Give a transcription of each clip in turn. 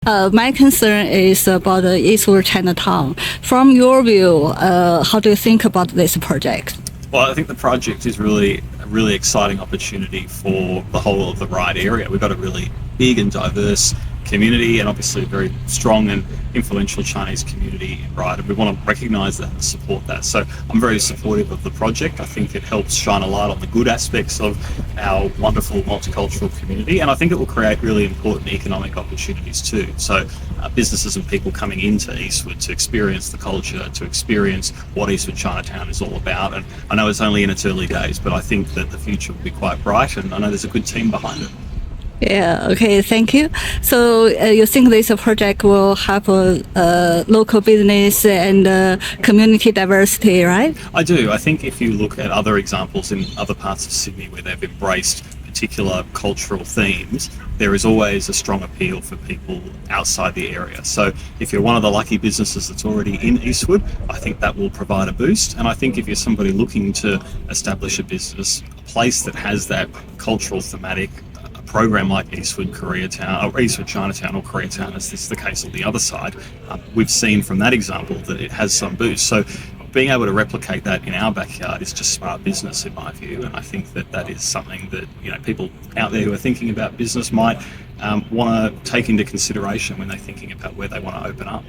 My concern is about the Eastwood Chinatown. From your view, how do you think about this project? Well, I think the project is really a really exciting opportunity for the whole of the Ryde area. We've got a really big and diverse community, and obviously a very strong and influential Chinese community in Ryde, and we want to recognise that and support that. So I'm very supportive of the project. I think it helps shine a light on the good aspects of our wonderful multicultural community, and I think it will create really important economic opportunities too. So businesses and people coming into Eastwood to experience the culture, to experience what Eastwood Chinatown is all about. And I know it's only in its early days, but I think that the future will be quite bright, and I know there's a good team behind it. Yeah, okay, thank you. So you think this project will help local business and community diversity, right? I do. I think if you look at other examples in other parts of Sydney where they've embraced particular cultural themes, there is always a strong appeal for people outside the area. So if you're one of the lucky businesses that's already in Eastwood, I think that will provide a boost. And I think if you're somebody looking to establish a business, a place that has that cultural thematic, program like Eastwood Koreatown or Eastwood Chinatown or Koreatown, as is the case on the other side, we've seen from that example that it has some boost. So being able to replicate that in our backyard is just smart business in my view, and I think that that is something that people out there who are thinking about business might want to take into consideration when they're thinking about where they want to open up.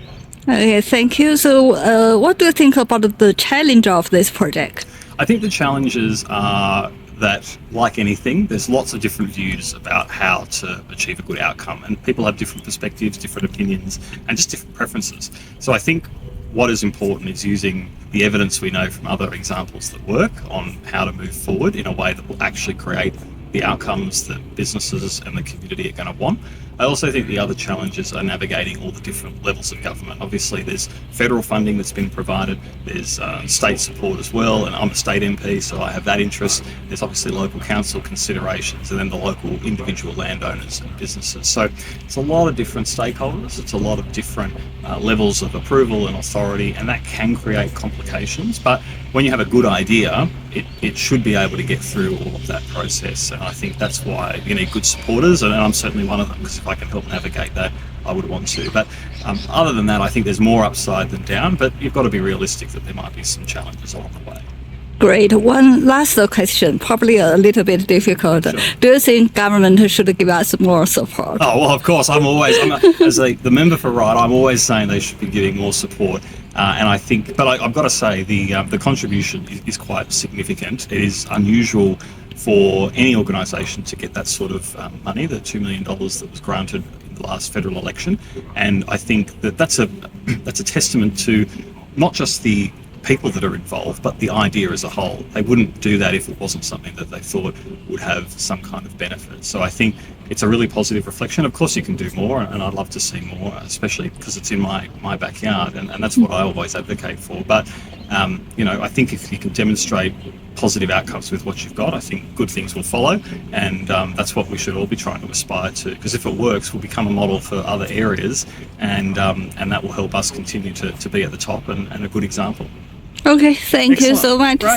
Okay, thank you. So what do you think about the challenge of this project? I think the challenges are that, like anything, there's lots of different views about how to achieve a good outcome, and people have different perspectives, different opinions, and just different preferences. So I think what is important is using the evidence we know from other examples that work on how to move forward in a way that will actually create the outcomes that businesses and the community are going to want. I also think the other challenges are navigating all the different levels of government. Obviously there's federal funding that's been provided, there's state support as well, and I'm a state MP, so I have that interest. There's obviously local council considerations, and then the local individual landowners and businesses. So it's a lot of different stakeholders, it's a lot of different levels of approval and authority, and that can create complications. But when you have a good idea, it should be able to get through all of that process, and I think that's why you need good supporters, and I'm certainly one of them, because if I can help navigate that, I would want to. But other than that, I think there's more upside than down, but you've got to be realistic that there might be some challenges along the way. Great. One last question, probably a little bit difficult. Sure. Do you think government should give us more support? Oh, well, of course. As the member for Ryde, I'm always saying they should be giving more support. And I think, but I've got to say, the contribution is quite significant. It is unusual for any organisation to get that sort of money, the $2 million that was granted in the last federal election. And I think that's a testament to not just the people that are involved, but the idea as a whole. They wouldn't do that if it wasn't something that they thought would have some kind of benefit. So I think it's a really positive reflection. Of course you can do more, and I'd love to see more, especially because it's in my backyard, and that's what I always advocate for. But I think if you can demonstrate positive outcomes with what you've got, I think good things will follow, and that's what we should all be trying to aspire to, because if it works, we'll become a model for other areas, and that will help us continue to be at the top and a good example. Okay, thank you so much. Right.